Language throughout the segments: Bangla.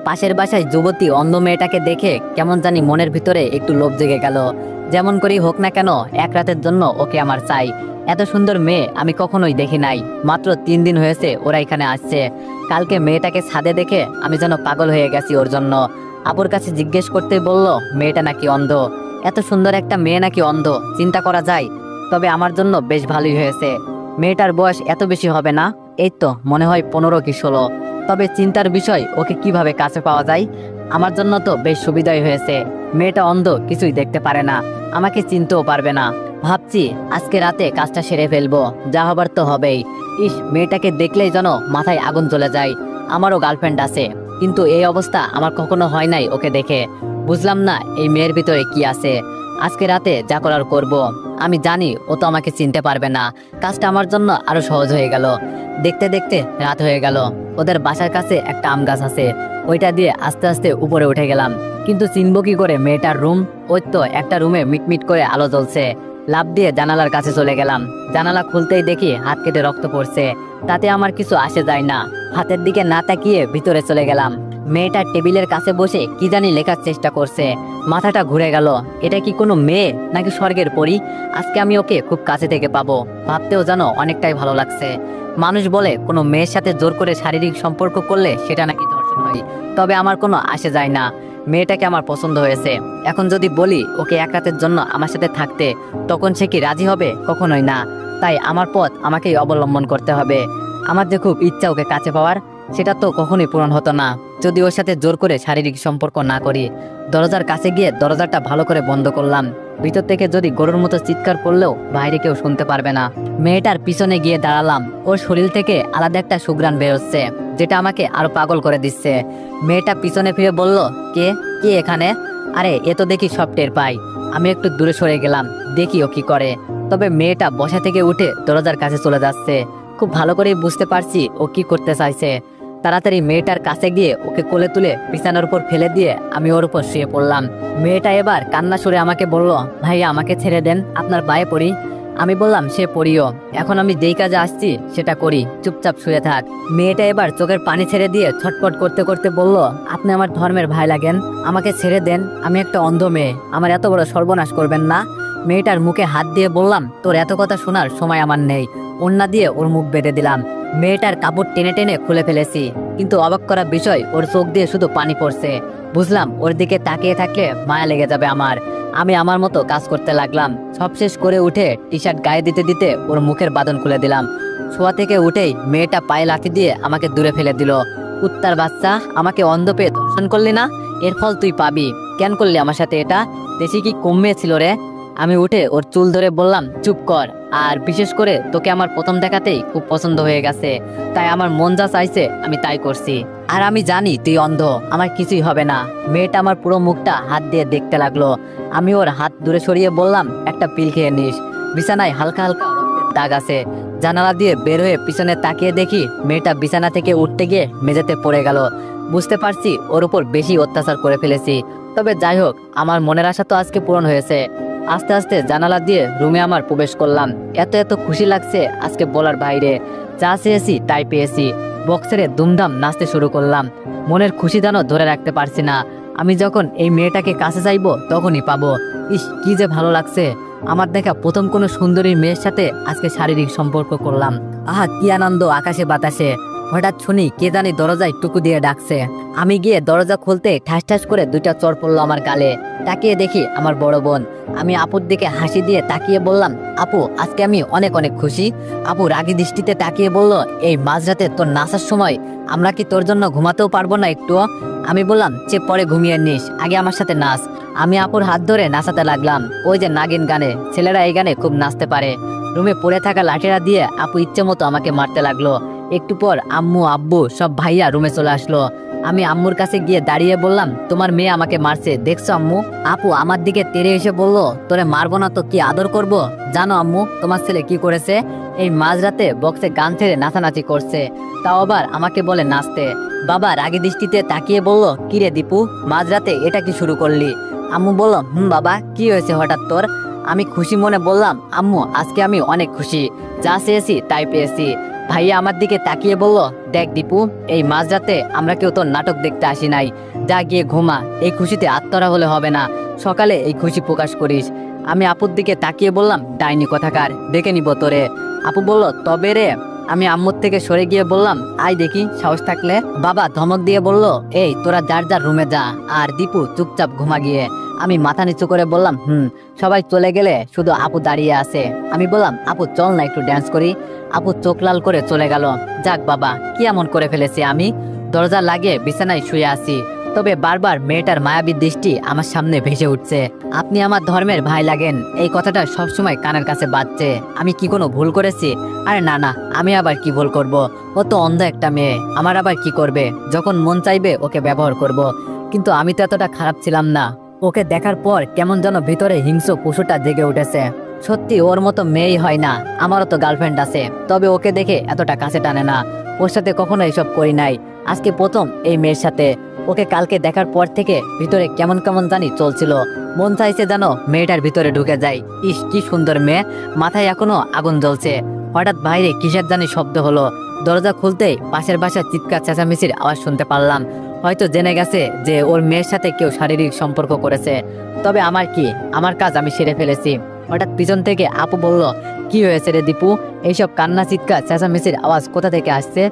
পাশের বাসায় যুবতী অন্ধ মেয়েটাকে দেখে কেমন জানি মনের ভিতরে একটু লোভ জেগে গেল। যেমন করেই হোক না কেন এক রাতের জন্য ওকে আমার চাই। এত সুন্দর মেয়ে আমি কখনোই দেখি নাই। মাত্র 3 দিন হয়েছে ওরা এখানে আসছে। কালকে মেয়েটাকে ছাদে দেখে আমি যেন পাগল হয়ে গেছি ওর জন্য। আপুর কাছে জিজ্ঞেস করতে বলল মেয়েটা নাকি অন্ধ। এত সুন্দর একটা মেয়ে নাকি অন্ধ, চিন্তা করা যায়। তবে আমার জন্য বেশ ভালোই হয়েছে। মেয়েটার বয়স এত বেশি হবে না, এই তো মনে হয় 15 কি 16। তবে চিন্তার বিষয় ওকে কিভাবে কাছে পাওয়া যায়। আমার জন্য তো বেশ সুবিধাই হয়েছে। মেয়েটা অন্ধ, কিছুই দেখতে পারে না, আমাকে চিনতেও পারবে না। ভাবছি আজকে রাতে কাজটা সেরে ফেলবো, যা হবার তো হবেই। ইস, মেয়েটাকে দেখলেই যেন মাথায় আগুন জ্বলে যায়। আমারও গার্লফ্রেন্ড আছে, কিন্তু এই অবস্থা আমার কখনো হয় নাই ওকে দেখে। বুঝলাম না এই মেয়ের ভিতরে কি আছে। আজকে রাতে যা করার করব। আমি জানি ও তো আমাকে চিনতে পারবে না। কাজটা আমার জন্য আরো সহজ হয়ে গেল। দেখতে দেখতে রাত হয়ে গেল। ওদের বাসার কাছে একটা আম গাছ আছে, ওইটা দিয়ে আস্তে আস্তে উপরে উঠে গেলাম। কিন্তু চিনব কি করে মেয়েটার রুম? ওই তো একটা রুমে মিটমিট করে আলো জ্বলছে। লাফ দিয়ে জানালার কাছে চলে গেলাম। জানালা খুলতেই দেখি হাত কেটে রক্ত পড়ছে। তাতে আমার কিছু আসে যায় না। হাতের দিকে না তাকিয়ে ভিতরে চলে গেলাম। মেয়েটা টেবিলের কাছে বসে কি জানি লেখার চেষ্টা করছে। মাথাটা ঘুরে গেল। এটা কি কোনো মেয়ে নাকি স্বর্গের পরী? আজকে আমি ওকে খুব কাছে থেকে পাবো, ভাবতেও যেন অনেকটাই ভালো লাগছে। মানুষ বলে কোনো মেয়ের সাথে জোর করে শারীরিক সম্পর্ক করলে সেটা নাকি ধর্ষণ হয়। তবে আমার কোনো আসে যায় না। মেয়েটাকে আমার পছন্দ হয়েছে। এখন যদি বলি ওকে এক রাতের জন্য আমার সাথে থাকতে, তখন সে কি রাজি হবে? কখনোই না। তাই আমার পথ আমাকেই অবলম্বন করতে হবে। আমার যে খুব ইচ্ছা ওকে কাছে পাওয়ার, সেটা তো কখনোই পূরণ হতো না যদি ওর সাথে জোর করে শারীরিক সম্পর্ক না করি। দরজার কাছে গিয়ে দরজাটা ভালো করে বন্ধ করলাম। ভিতর থেকে যদি গরুর মতো চিৎকার করলেও বাইরে কেউ শুনতে পারবে না। মেয়েটার পিছনে গিয়ে দাঁড়ালাম। ওর শরীর থেকে আলাদা একটা সুঘ্রাণ বেরোচ্ছে, যেটা আমাকে আরো পাগল করে দিচ্ছে। মেয়েটা পিছনে ফিরে বলল, কে কে এখানে? আরে এ তো দেখি সব টের পাই। আমি একটু দূরে সরে গেলাম, দেখি ও কি করে। তবে মেয়েটা বসা থেকে উঠে দরজার কাছে চলে যাচ্ছে। খুব ভালো করেই বুঝতে পারছি ও কি করতে চাইছে। তাড়াতাড়ি মেয়েটার কাছে গিয়ে ওকে কোলে তুলে বিছানার উপর ফেলে দিয়ে আমি ওর উপর শুয়ে পড়লাম। মেয়েটা এবার কান্না সুরে আমাকে বলল, ভাইয়া আমাকে ছেড়ে দেন, আপনার পায়ে পড়ি। আমি বললাম, সে পড়িও, এখন আমি যেই কাজে আসছি সেটা করি, চুপচাপ শুয়ে থাক। মেয়েটা এবার চোখের পানি ছেড়ে দিয়ে ছটফট করতে করতে বলল, আপনি আমার ধর্মের ভাই লাগেন, আমাকে ছেড়ে দেন, আমি একটা অন্ধ মেয়ে, আমার এত বড় সর্বনাশ করবেন না। মেয়েটার মুখে হাত দিয়ে বললাম, তোর এত কথা শোনার সময় আমার নেই। ওড়না দিয়ে ওর মুখ বেঁধে দিলাম। মেয়েটার কাপড় টেনে টেনে খুলে ফেলেছি, কিন্তু অবাক করা বিষয় ওর চোখ দিয়ে শুধু পানি পড়ছে। বুঝলাম ওর দিকে তাকিয়ে থাকলে মায়া লেগে যাবে আমার। আমি আমার মতো কাজ করতে লাগলাম। সব শেষ করে উঠে টি শার্ট গায়ে দিতে দিতে ওর মুখের বাঁধন খুলে দিলাম। শোয়া থেকে উঠেই মেয়েটা পায়ে লাথি দিয়ে আমাকে দূরে ফেলে দিল। কুত্তার বাচ্চা, আমাকে অন্ধ পেয়ে ধর্ষণ করলি না? এর ফল তুই পাবি। কেন করলি আমার সাথে এটা? দেশি কি কমে ছিল রে? আমি উঠে ওর চুল ধরে বললাম, চুপ কর। আর বিশেষ করে তোকে আমার প্রথম দেখাতেই খুব পছন্দ হয়ে গেছে, তাই আমার মন যা চাইছে আমি তাই করছি। আর আমি জানি তুই অন্ধ, আমার কিছুই হবে না। মেয়েটা আমার পুরো মুখটা হাত দিয়ে দেখতে লাগলো। আমি ওর হাত দূরে সরিয়ে বললাম, একটা পিল খেয়ে নিস। বিছানায় হালকা হালকা রক্তের দাগ আছে। জানালা দিয়ে বের হয়ে পিছনে তাকিয়ে দেখি মেয়েটা বিছানা থেকে উঠতে গিয়ে মেঝেতে পড়ে গেল। বুঝতে পারছি ওর উপর বেশি অত্যাচার করে ফেলেছি। তবে যাই হোক, আমার মনের আশা তো আজকে পূরণ হয়েছে। আস্তে আস্তে জানালা দিয়ে রুমে আমার প্রবেশ করলাম। এত এত খুশি লাগছে আজকে বলার বাইরে। যা চেয়েছি তাই পেয়েছি। বক্সেরে দুমদাম নাচতে শুরু করলাম। মনের খুশি যেন ধরে রাখতে পারছি না। আমি যখন এই মেয়েটাকে কাছে চাইবো তখনই পাবো। ইস, কি যে ভালো লাগছে। আমার দেখা প্রথম কোনো সুন্দরী মেয়ের সাথে আজকে শারীরিক সম্পর্ক করলাম। আহা, কি আনন্দ আকাশে বাতাসে। হঠাৎ শুনি কে জানি দরজায় টুকু দিয়ে ডাকছে। আমি গিয়ে দরজা খুলতে ঠাস ঠাস করে 2টা চড় পড়লো আমার গালে। তাকিয়ে দেখি আমার বড় বোন। আমি আপুর দিকে হাসি দিয়ে তাকিয়ে বললাম, আপু আজকে আমি অনেক অনেক খুশি। আপু রাগী দৃষ্টিতে তাকিয়ে বলল, এই মাঝরাতে তোর নাচার সময় আমরা কি তোর জন্য ঘুমাতেও পারবো না একটুও? আমি বললাম, যে পরে ঘুমিয়ে নিস, আগে আমার সাথে নাচ। আমি আপুর হাত ধরে নাচাতে লাগলাম। ওই যে নাগিন গানে, ছেলেরা এই গানে খুব নাচতে পারে। রুমে পড়ে থাকা লাঠিরা দিয়ে আপু ইচ্ছে মতো আমাকে মারতে লাগলো। একটু পর আম্মু আব্বু সব ভাইয়া রুমে চলে আসলো। আমি আম্মুর কাছে গিয়ে দাঁড়িয়ে বললাম, তোমার মেয়ে আমাকে মারছে, দেখছো আম্মু? আপু আমার দিকে তেড়ে এসে বলল, তোরে মারবো না তো কি আদর করব? জানো আম্মু তোমার ছেলে কি করেছে? এই মাঝরাতে বক্সে গান ছেড়ে নাচানাচি করছে, তাও আবার আমাকে বলে নাচতে। বাবা রাগী দৃষ্টিতে তাকিয়ে বলল, কিরে দীপু, মাঝরাতে এটা কি শুরু করলি? আম্মু বলল, বাবা কি হয়েছে হঠাৎ তোর? আমি খুশি মনে বললাম, আম্মু আজকে আমি অনেক খুশি, যা চেয়েছি তাই পেয়েছি। ভাইয়া আমার দিকে তাকিয়ে বলল, দেখ দীপু, এই মাঝরাতে আমরা কেউ তোর নাটক দেখতে আসি নাই, যা গিয়ে ঘুমা, এই খুশিতে আত্মরা হলে হবে না, সকালে এই খুশি প্রকাশ করিস। আমি আপুর দিকে তাকিয়ে বললাম, ডাইনি কথাকার, দেখে নিব তোরে। আপু বলল, তবে রে। আমি আম্মুর থেকে সরে গিয়ে বললাম, আয় দেখি সাহস থাকলে। বাবা ধমক দিয়ে বলল, এই তোরা যার যার রুমে যা, আর দীপু চুপচাপ ঘুমা গিয়ে। আমি মাথা নিচু করে বললাম, সবাই চলে গেলে শুধু আপু দাঁড়িয়ে আছে। আমি বললাম, আপু চল না একটু ড্যান্স করি। আপু চোখ লাল করে চলে গেল। যাক বাবা, কি এমন করে ফেলেছি আমি? দরজা লাগিয়ে বিছানায় শুয়ে আছি, তবে বারবার মেয়েটার মায়াবী দৃষ্টি আমার সামনে ভেসে উঠছে। আপনি আমার ধর্মের ভাই লাগেন, এই কথাটা সবসময় কানের কাছে বাজছে। আমি কি কোনো ভুল করেছি? আরে না না, আমি আবার কি ভুল করব? ও তো অন্ধ একটা মেয়ে, আমার আবার কি করবে? যখন মন চাইবে ওকে ব্যবহার করব। কিন্তু আমি তো এতটা খারাপ ছিলাম না। ওকে দেখার পর কেমন যেন ভিতরে হিংস্র পশুটা জেগে উঠেছে। সত্যি ওর মতো মেয়েই হয় না। আমারও তো গার্লফ্রেন্ড আছে, তবে ওকে দেখে এতটা কাছে টানে না। ওর সাথে কখনো এসব করি নাই, আজকে প্রথম এই মেয়ের সাথে। ওকে কালকে দেখার পর থেকে ভিতরে কেমন কেমন জানি চলছিল। মন চাইছে যেন মেয়েটার ভিতরে ঢুকে যায়। ইস কি সুন্দর মেয়ে, মাথায় এখনো আগুন জ্বলছে। হঠাৎ বাইরে কিসের জানি শব্দ হলো। দরজা খুলতেই পাশের বাসার চিৎকার চেঁচামেচির আওয়াজ শুনতে পারলাম। হয়তো জেনে গেছে যে ওর মেয়ের সাথে কেউ শারীরিক সম্পর্ক করেছে। তবে আমার কি, আমার কাজ আমি সেরে ফেলেছি। হঠাৎ পিছন থেকে আপু বলল, কি হয়েছে রে দীপু? এইসব কান্না চিৎকার চেঁচামেচির আওয়াজ কোথা থেকে আসছে?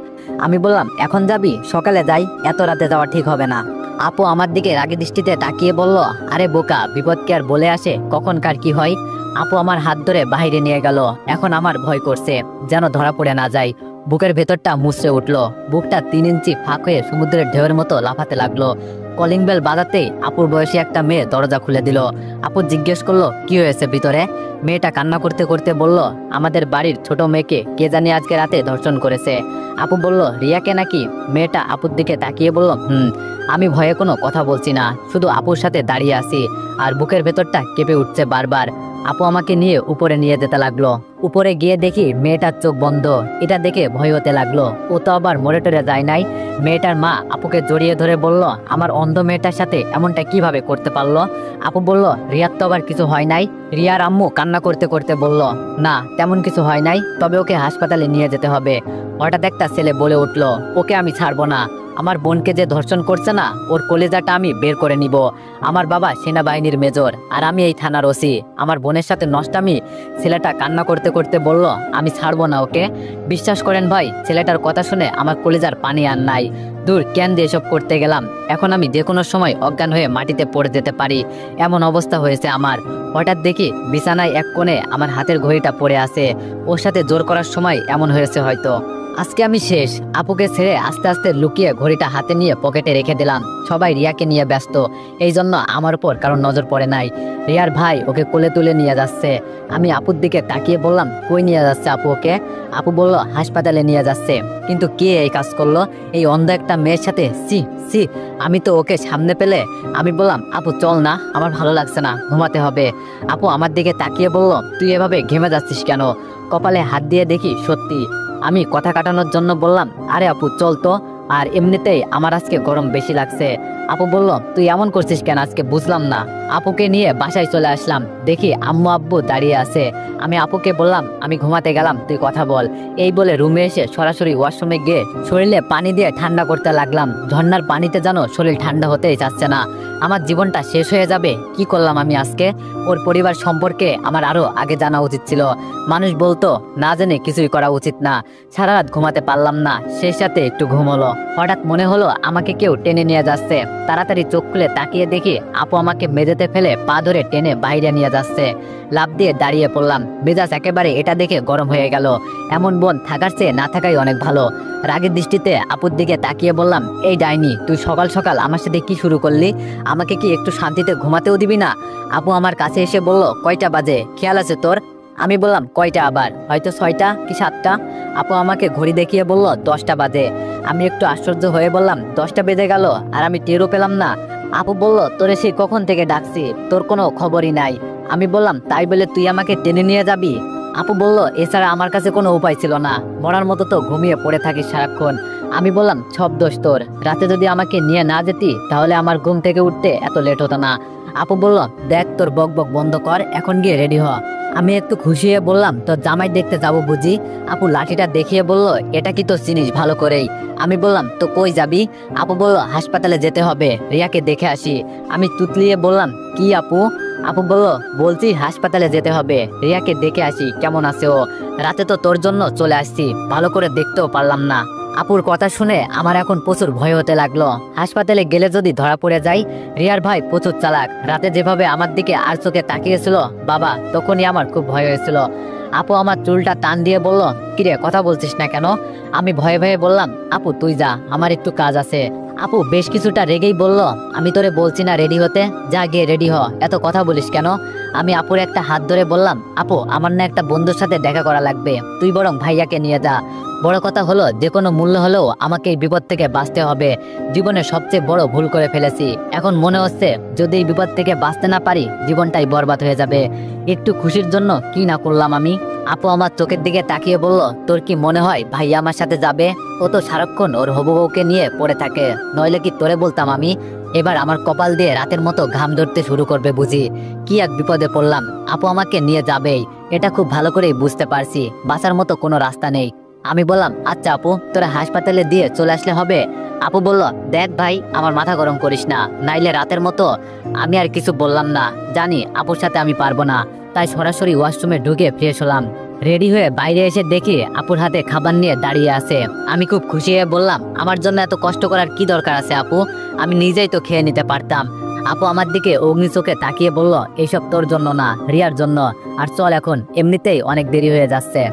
আমি বললাম, এখন যাবি? সকালে যাই, এত রাতে যাওয়া ঠিক হবে না। আপু আমার দিকে রাগী দৃষ্টিতে তাকিয়ে বলল, আরে বোকা, বিপদ কি আর বলে আসে, কখন কার কি হয়? আপু আমার হাত ধরে বাইরে নিয়ে গেল। এখন আমার ভয় করছে, যেন ধরা পড়ে না যায়। বুকের ভেতরটা মুচড়ে উঠলো, বুকটা 3 ইঞ্চি ফাঁক হয়ে সমুদ্রের ঢেউয়ের মতো লাফাতে লাগলো। কলিং বেল বাজাতেই আপুর বয়সী একটা মেয়ে দরজা খুলে দিল। আপু জিজ্ঞেস করলো, কি হয়েছে ভিতরে? মেয়েটা কান্না করতে করতে বলল, আমাদের বাড়ির ছোট মেয়েকে কে জানি আজকে রাতে ধর্ষণ করেছে। আপু বলল, রিয়াকে নাকি? মেয়েটা আপুর দিকে তাকিয়ে বলল, আমি ভয়ে কোনো কথা বলছি না, শুধু আপুর সাথে দাঁড়িয়ে আছি, আর বুকের ভেতরটা কেঁপে উঠছে বারবার। আপু আমাকে নিয়ে উপরে নিয়ে যেতে লাগলো। উপরে গিয়ে দেখি মেয়েটার চোখ বন্ধ। এটা দেখে ভয় হতে লাগলো। ও তো আবার মরে টরে যায় নাই। মেয়েটার মা আপুকে জড়িয়ে ধরে বলল, আমার অন্ধ মেয়েটার সাথে এমনটা কিভাবে করতে পারলো? আপু বলল, রিয়ার তো আবার কিছু হয় নাই। রিয়ার আম্মু কান্না করতে করতে বলল, না তেমন কিছু হয় নাই, তবে ওকে হাসপাতালে নিয়ে যেতে হবে। হঠাৎ একটা ছেলে বলে উঠলো, ওকে আমি ছাড়বো না। আমার বোনকে যে ধর্ষণ করছে না, ওর কলেজাটা আমি বের করে নিব। আমার বাবা সেনাবাহিনীর মেজর, আর আমি এই থানার ওসি। আমার বোনের সাথে নষ্টামি। ছেলেটা কান্না করতে করতে বলল, আমি ছাড়বো না ওকে। বিশ্বাস করেন ভাই, ছেলেটার কথা শুনে আমার কলেজার পানি আর নাই। দূর, কেন দিয়ে এসব করতে গেলাম? এখন আমি যে কোনো সময় অজ্ঞান হয়ে মাটিতে পড়ে যেতে পারি, এমন অবস্থা হয়েছে আমার। হঠাৎ দেখি বিছানায় এক কোণে আমার হাতের ঘড়িটা পড়ে আছে। ওর সাথে জোর করার সময় এমন হয়েছে হয়তো। আজকে আমি শেষ। আপুকে ছেড়ে আস্তে আস্তে লুকিয়ে ঘড়িটা হাতে নিয়ে পকেটে রেখে দিলাম। সবাই রিয়াকে নিয়ে ব্যস্ত, এই জন্য আমার উপর কারণ নজর পড়ে নাই। রিয়ার ভাই ওকে কোলে তুলে নিয়ে যাচ্ছে। আমি আপুর দিকে তাকিয়ে বললাম, কই নিয়ে যাচ্ছে আপু ওকে? আপু বলল, হাসপাতালে নিয়ে যাচ্ছে। কিন্তু কে এই কাজ করলো? এই অন্ধ একটা মেয়ের সাথে? সি সি, আমি তো ওকে সামনে পেলে। আমি বললাম, আপু চল না, আমার ভালো লাগছে না, ঘুমাতে হবে। আপু আমার দিকে তাকিয়ে বলল, তুই এভাবে ঘেমে যাচ্ছিস কেন? কপালে হাত দিয়ে দেখি সত্যি। আমি কথা কাটানোর জন্য বললাম, আরে আপু চল তো, আর এমনিতেই আমার আজকে গরম বেশি লাগছে। আপু বলল, তুই এমন করছিস কেন আজকে, বুঝলাম না। আপুকে নিয়ে বাসায় চলে আসলাম। দেখি আম্মু আব্বু দাঁড়িয়ে আছে। আমি আপুকে বললাম, আমি ঘুমাতে গেলাম, তুই কথা বল। এই বলে রুমে এসে সরাসরি ওয়াশরুমে গিয়ে শরীরে পানি দিয়ে ঠান্ডা করতে লাগলাম। ঝর্ণার পানিতে যেন শরীর ঠান্ডা হতেই চাচ্ছে না। আমার জীবনটা শেষ হয়ে যাবে। কি করলাম আমি আজকে? ওর পরিবার সম্পর্কে আমার আরো আগে জানা উচিত ছিল। মানুষ বলতো, না জেনে কিছুই করা উচিত না। সারা রাত ঘুমাতে পারলাম না, সেই সাথে একটু ঘুম হলো। হঠাৎ মনে হলো আমাকে কেউ টেনে নিয়ে যাচ্ছে। তাড়াতাড়ি চোখ খুলে তাকিয়ে দেখি আপু আমাকে মেঝেতে ফেলে পা ধরে টেনে বাইরে নিয়ে যাচ্ছে। লাফ দিয়ে দাঁড়িয়ে পড়লাম। মেজাজ একেবারে এটা দেখে গরম হয়ে গেল। এমন বোন থাকার চেয়ে না থাকাই অনেক ভালো। রাগের দৃষ্টিতে আপুর দিকে তাকিয়ে বললাম, এই ডাইনি, তুই সকাল সকাল আমার সাথে কি শুরু করলি? আমাকে কি একটু শান্তিতে ঘুমাতেও দিবি না? আপু আমার কাছে এসে বলল, কয়টা বাজে, খেয়াল আছে তোর? আমি বললাম, কয়টা আবার? হয়তো 6টা কি 7টা। আপু আমাকে ঘড়ি দেখিয়ে বলল, 10টা বাজে। আমি একটু আশ্চর্য হয়ে বললাম, 10টা বেজে গেল আর আমি টেরও পেলাম না? আপু বলল, তোরে সে কখন থেকে ডাকছি, তোর কোনো খবরই নাই। আমি বললাম, তাই বলে তুই আমাকে টেনে নিয়ে যাবি? আপু বলল, এছাড়া আমার কাছে কোনো উপায় ছিল না, মরার মতো তো ঘুমিয়ে পড়ে থাকিস সারাক্ষণ। আমি বললাম, সব দোষ তোর। রাতে যদি আমাকে নিয়ে না যেতি তাহলে আমার ঘুম থেকে উঠতে এত লেট হতো না। আপু বলল, দেখ তোর বক বক বন্ধ কর, এখন গিয়ে রেডি হ। আমি একটু খুশি হয়ে বললাম, তোর জামাই দেখতে যাবো বুঝি? আপু লাঠিটা দেখিয়ে বলল, এটা কি তোর চিনিস ভালো করেই? আমি বললাম, তো কই যাবি? আপু বলল, হাসপাতালে যেতে হবে, রিয়াকে দেখে আসি। আমি তুতলিয়ে বললাম, কি আপু? আপু বলল, বলছি হাসপাতালে যেতে হবে, রিয়াকে দেখে আসি কেমন আছে ও। রাতে তো তোর জন্য চলে আসছি, ভালো করে দেখতেও পারলাম না। আপুর কথা শুনে আমার এখন প্রচুর ভয় হতে লাগলো। হাসপাতালে গেলে যদি ধরা পড়ে যাই। রিয়ার ভাই প্রচুর চালাক, রাতে যেভাবে আমার দিকে আর চোখে তাকিয়েছিল বাবা, তখনই আমার খুব ভয় হয়েছিল। আপু আমার চুলটা টান দিয়ে বলল, কিরে কথা বলছিস না কেন? আমি ভয়ে ভয়ে বললাম, আপু তুই যা, আমার একটু কাজ আছে। আপু বেশ কিছুটা রেগেই বলল, আমি তোরে বলছি না রেডি হতে, যা গিয়ে রেডি হ, এত কথা বলিস কেন? আমি আপুর একটা হাত ধরে বললাম, আপু আমার না একটা বন্ধুর সাথে দেখা করা লাগবে, তুই বরং ভাইয়াকে নিয়ে যা। বড় কথা হলো যে কোনো মূল্য হলেও আমাকে এই বিপদ থেকে বাঁচতে হবে। জীবনের সবচেয়ে বড় ভুল করে ফেলেছি। এখন মনে হচ্ছে যদি এই বিপদ থেকে বাঁচতে না পারি, জীবনটাই বরবাদ হয়ে যাবে। একটু খুশির জন্য কি না করলাম আমি। আপু আমার চোখের দিকে তাকিয়ে বলল, তোর কি মনে হয় ভাইয়া আমার সাথে যাবে? ও তো সারাক্ষণ ওর হবু বউকে নিয়ে পড়ে থাকে, নইলে কি তোরে বলতাম আমি? এবার আমার কপাল দিয়ে রাতের মতো ঘাম ধরতে শুরু করবে বুঝি। কি এক বিপদে পড়লাম, আপু আমাকে নিয়ে যাবেই, এটা খুব ভালো করেই বুঝতে পারছি। বাঁচার মতো কোনো রাস্তা নেই। আমি বললাম, আচ্ছা আপু, তোরা হাসপাতালে দিয়ে চলে আসলে হবে। আপু বলল, দেখ ভাই, আমার মাথা গরম করিস না, নাইলে রাতের মতো। আমি আর কিছু বললাম না, জানি আপুর সাথে আমি পারবো না, তাই সরাসরি ওয়াশরুমে ঢুকে ফ্রেশ হলাম। রেডি হয়ে বাইরে এসে দেখি আপুর হাতে খাবার নিয়ে দাঁড়িয়ে আছে। আমি খুব খুশি হয়ে বললাম, আমার জন্য এত কষ্ট করার কি দরকার আছে আপু, আমি নিজেই তো খেয়ে নিতে পারতাম। আপু আমার দিকে অগ্নি চোখে তাকিয়ে বলল, এইসব তোর জন্য না, রিয়ার জন্য। আর চল এখন, এমনিতেই অনেক দেরি হয়ে যাচ্ছে।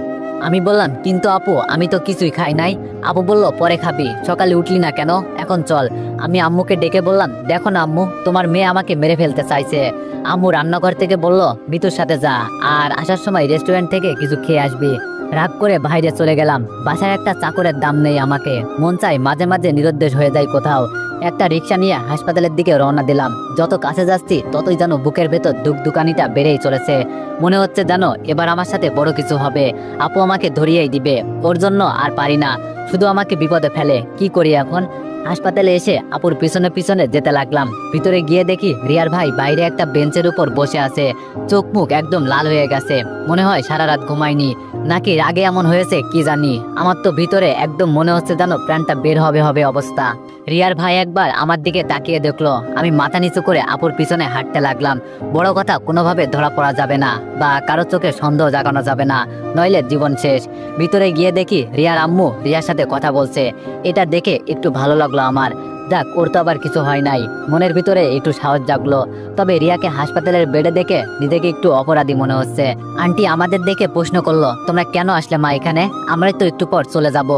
আমি বললাম, কিন্তু আপু আমি তো কিছুই খাই নাই। আপু বলল, পরে খাবি, সকালে উঠলি না কেন, এখন চল। আমি আম্মুকে ডেকে বললাম, দেখো না আম্মু, তোমার মেয়ে আমাকে মেরে ফেলতে চাইছে। আম্মু রান্নাঘর থেকে বলল, বিতুর সাথে যা, আর আসার সময় রেস্টুরেন্ট থেকে কিছু খেয়ে আসবি। রাগ করে বাইরে চলে গেলাম। বাসায় একটা চাকরের দাম নেই আমাকে, মন চাই মাঝে মাঝে নিরুদ্দেশ হয়ে যায় কোথাও। একটা রিক্সা নিয়ে হাসপাতালের দিকে রওনা দিলাম। যত কাছে যাচ্ছি ততই যেন বুকের ভেতর দুকানিটা বেড়েই চলেছে। মনে হচ্ছে যেন এবার আমার সাথে বড় কিছু হবে, আপু আমাকে ধরিয়েই দিবে। ওর জন্য আর পারি না, শুধু আমাকে বিপদে ফেলে। কি করি এখন? হাসপাতালে এসে আপুর পিছনে পিছনে যেতে লাগলাম। ভিতরে গিয়ে দেখি রিয়ার ভাই বাইরে একটা বেঞ্চের উপর বসে আছে, চোখ মুখ একদম লাল হয়ে গেছে। মনে হয় সারা রাত ঘুমায়নি, নাকি আগে এমন হয়েছে কি জানি। আমার তো ভিতরে একদম মনে হচ্ছে যেন প্রাণটা বের হবে হবে অবস্থা। রিয়ার ভাই একবার আমার দিকে তাকিয়ে দেখলো। আমি মাথা নিচু করে আপুর পিছনে হাঁটতে লাগলাম। বড় কথা, কোনোভাবে ধরা পড়া যাবে না, বা কারো চোখে সন্দেহ জাগানো যাবে না, নইলে জীবন শেষ। ভিতরে গিয়ে দেখি রিয়ার আম্মু রিয়ার সাথে কথা বলছে। এটা দেখে একটু ভালো লাগলো আমার। যাক, ওর তো আবার কিছু হয় নাই, মনের ভিতরে একটু সাহস জাগলো। তবে রিয়াকে হাসপাতালের বেডে দেখে নিজেকে একটু অপরাধী মনে হচ্ছে। আন্টি আমাদের দেখে প্রশ্ন করলো, তোমরা কেন আসলে মা এখানে? আমরাই তো একটু পর চলে যাব।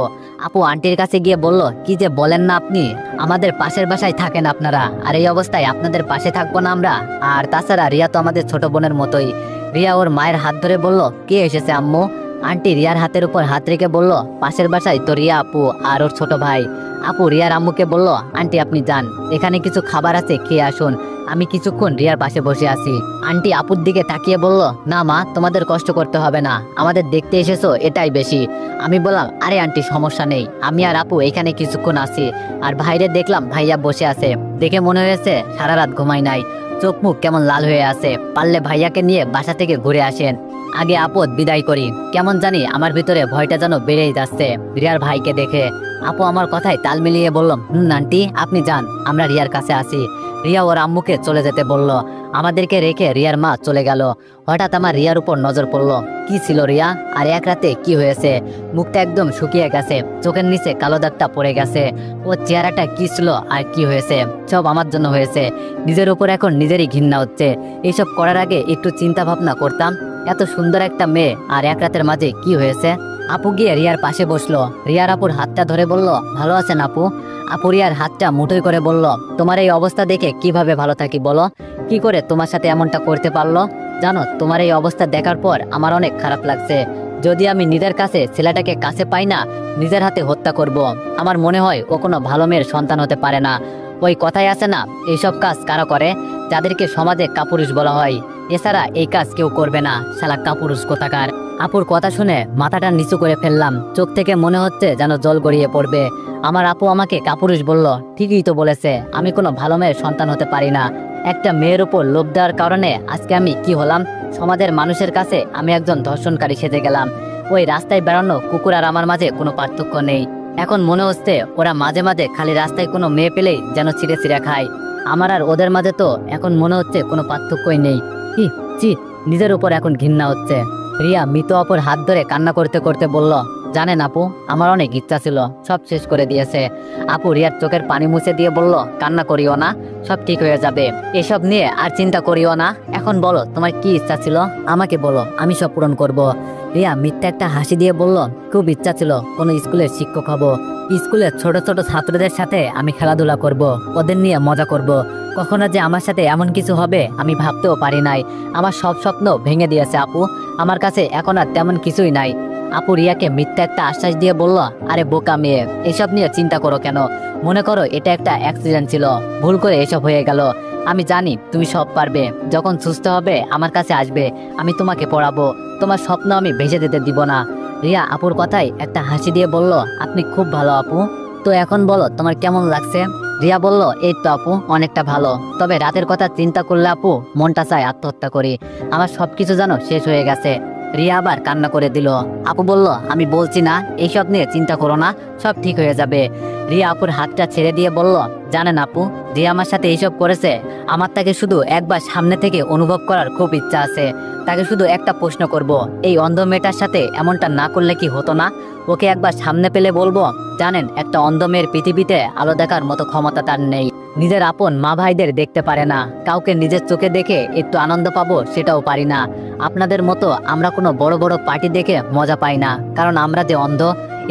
আপু আন্টির কাছে গিয়ে বলল, কি যে বলেন না আপনি, আমাদের পাশের বাসায় থাকেন আপনারা, আর এই অবস্থায় আপনাদের পাশে থাকবো না আমরা? আর তাছাড়া রিয়া তো আমাদের ছোট বোনের মতোই। রিয়া ওর মায়ের হাত ধরে বলল, কে এসেছে আম্মু? আন্টি রিয়ার হাতের উপর হাত রেখে বলল, পাশের বাসায় তো রিয়া আপু আর ওর ছোট ভাই। আপু রিয়ার আম্মুকে বলল, আন্টি আপনি যান, এখানে কিছু খাবার আছে, খেয়ে আসুন, আমি কিছুক্ষণ রিয়ার পাশে বসে আছি। আন্টি আপুর দিকে তাকিয়ে বলল, না মা, তোমাদের কষ্ট করতে হবে না, আমাদের দেখতে এসেছো এটাই বেশি। আমি বললাম, আরে আন্টি সমস্যা নেই, আমি আর আপু এখানে কিছুক্ষণ আছি। আর বাইরে দেখলাম ভাইয়া বসে আছে, দেখে মনে হয়েছে সারা রাত ঘুমাই নাই, চোখ মুখ কেমন লাল হয়ে আছে। পারলে ভাইয়াকে নিয়ে বাসা থেকে ঘুরে আসেন। আগে আপদ বিদায় করি, কেমন জানি আমার ভিতরে ভয়টা যেন বেড়েই যাচ্ছে রিয়ার ভাইকে দেখে। আপু আমার কথায় তাল মিলিয়ে বললাম, আন্টি আপনি যান, আমরা রিয়ার কাছে আসি। রিয়া ওর আম্মুকে চলে যেতে বলল। আমাদেরকে রেখে রিয়ার মা চলে গেল। হঠাৎ আমার রিয়ার উপর নজর পড়লো। কি ছিল রিয়া? আর এক রাতে কি হয়েছে? মুখটা একদম শুকিয়ে গেছে, চোখের নিচে কালো দাগটা পড়ে গেছে। ওর চেহারাটা কি ছিল আর কি হয়েছে? সব আমার জন্য হয়েছে। নিজের উপর এখন নিজেরই ঘৃণা হচ্ছে। এইসব করার আগে একটু চিন্তা ভাবনা করতাম। এত সুন্দর একটা মেয়ে, আর এক রাতের মাঝে কি হয়েছে? আপু গিয়ে রিয়ার পাশে বসলো। রিয়ার আপুর হাতটা ধরে বলল, ভালো আছেন আপু? আপু রিয়ার হাতটা মুঠোই করে বলল, তোমার এই অবস্থা দেখে কিভাবে ভালো থাকি বলো? কি করে তোমার সাথে এমনটা করতে পারলো? জানো, তোমার এই অবস্থা দেখার পর আমার অনেক খারাপ লাগছে। যদি আমি নিজের কাছে ছেলেটাকে কাছে পাই না, নিজের হাতে হত্যা করব। আমার মনে হয় ও কোনো ভালো মেয়ের সন্তান হতে পারে না। ওই কথাই আছে না, এইসব কাজ কারা করে? যাদেরকে সমাজে কাপুরুষ বলা হয়। এছাড়া এই কাজ কেউ করবে না, শালা কাপুরুষ কোথাকার। আপুর কথা শুনে মাথাটা নিচু করে ফেললাম। চোখ থেকে মনে হচ্ছে যেন জল গড়িয়ে পড়বে। আমার আপু আমাকে কাপুরুষ বলল, ঠিকই তো বলেছে, আমি কোনো ভালো মেয়ের সন্তান হতে পারি না। একটা মেয়ের উপর লোভ দেওয়ার কারণে আজকে আমি কি হলাম, সমাজের মানুষের কাছে আমি একজন ধর্ষণকারী সেজে গেলাম। ওই রাস্তায় বেড়ানো কুকুর আর আমার মাঝে কোনো পার্থক্য নেই। এখন মনে হচ্ছে ওরা মাঝে মাঝে খালি রাস্তায় কোনো মেয়ে পেলেই যেন ছিঁড়ে ছিঁড়ে খায়। আমার আর ওদের মাঝে তো এখন মনে হচ্ছে কোনো পার্থক্যই নেই। কি চি, নিজের উপর এখন ঘৃণা হচ্ছে। রিয়া মৃত অপর হাত ধরে কান্না করতে করতে বলল, জানেন আপু, আমার অনেক ইচ্ছা ছিল, সব শেষ করে দিয়েছে। আপু রিয়ার চোখের পানি মুছে দিয়ে বলল, কান্না করিও না, সব ঠিক হয়ে যাবে, এসব নিয়ে আর চিন্তা করিও না। এখন বলো তোমার কি ইচ্ছা ছিল, আমাকে বলো, আমি সব পূরণ করব। রিয়া মিথ্যা একটা হাসি দিয়ে বলল, খুব ইচ্ছা ছিল কোনো স্কুলের শিক্ষক হব। স্কুলের ছোট ছোট ছাত্রদের সাথে আমি খেলাধুলা করব, ওদের নিয়ে মজা করব। কখনো যে আমার সাথে এমন কিছু হবে আমি ভাবতেও পারি নাই। আমার সব স্বপ্ন ভেঙে দিয়েছে আপু, আমার কাছে এখন আর তেমন কিছুই নাই। আপু রিয়াকে মিথ্যা একটা আশ্বাস দিয়ে বলল, আরে বোকা মেয়ে, এসব নিয়ে চিন্তা করো কেন? মনে করো এটা একটা অ্যাক্সিডেন্ট ছিল, ভুল করে এসব হয়ে গেল। আমি জানি তুমি সব পারবে, যখন সুস্থ হবে আমার কাছে আসবে, আমি তোমাকে পড়াবো, তোমার স্বপ্ন আমি ভেসে যেতে দিব না। রিয়া আপুর কথায় একটা হাসি দিয়ে বলল, আপনি খুব ভালো আপু, তো এখন বলো তোমার কেমন লাগছে? রিয়া বলল, এই তো আপু অনেকটা ভালো, তবে রাতের কথা চিন্তা করলে আপু মনটা চায় আত্মহত্যা করি, আমার সবকিছু যেন শেষ হয়ে গেছে। রিয়া আবার কান্না করে দিল। আপু বলল, আমি বলছি না এইসব নিয়ে চিন্তা করো না, সব ঠিক হয়ে যাবে। রিয়া আপুর হাতটা ছেড়ে দিয়ে বলল, জানেন আপু, রিয়া আমার সাথে এইসব করেছে, আমার তাকে শুধু একবার সামনে থেকে অনুভব করার খুব ইচ্ছা আছে। তাকে শুধু একটা প্রশ্ন করব, এই অন্ধ মেয়েটার সাথে এমনটা না করলে কি হতো না? ওকে একবার সামনে পেলে বলবো, জানেন একটা অন্ধ মেয়ের পৃথিবীতে আলো দেখার মতো ক্ষমতা তার নেই। নিজের আপন মা ভাইদের দেখতে পারে না, কাউকে নিজের চোখে দেখে একটু আনন্দ পাবো সেটাও পারি না। আপনাদের মতো আমরা কোনো বড় বড় পার্টি দেখে মজা পাই না, কারণ আমরা যে অন্ধ,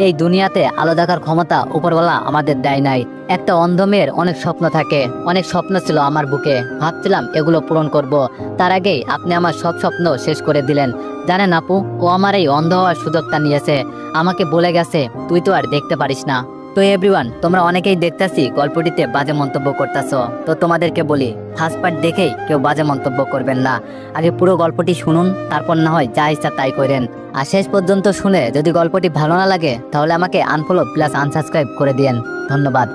এই দুনিয়াতে আলো দেখার ক্ষমতা উপরওয়ালা আমাদের দেয় নাই। একটা অন্ধ মেয়ের অনেক স্বপ্ন থাকে, অনেক স্বপ্ন ছিল আমার বুকে, ভাবছিলাম এগুলো পূরণ করব। তার আগেই আপনি আমার সব স্বপ্ন শেষ করে দিলেন। জানেন আপু, ও আমার এই অন্ধ হওয়ার সুযোগটা নিয়েছে, আমাকে বলে গেছে তুই তো আর দেখতে পারিস না। তো এভরিওয়ান, তোমরা অনেকেই দেখতেছি গল্পটিতে বাজে মন্তব্য করতেছো, তো তোমাদেরকে বলি ফার্স্ট পার্ট দেখেই কেউ বাজে মন্তব্য করবেন না, আগে পুরো গল্পটি শুনুন, তারপর না হয় যা ইচ্ছা তাই করেন। আর শেষ পর্যন্ত শুনে যদি গল্পটি ভালো না লাগে তাহলে আমাকে আনফলো প্লাস আনসাবস্ক্রাইব করে দিয়েন। ধন্যবাদ।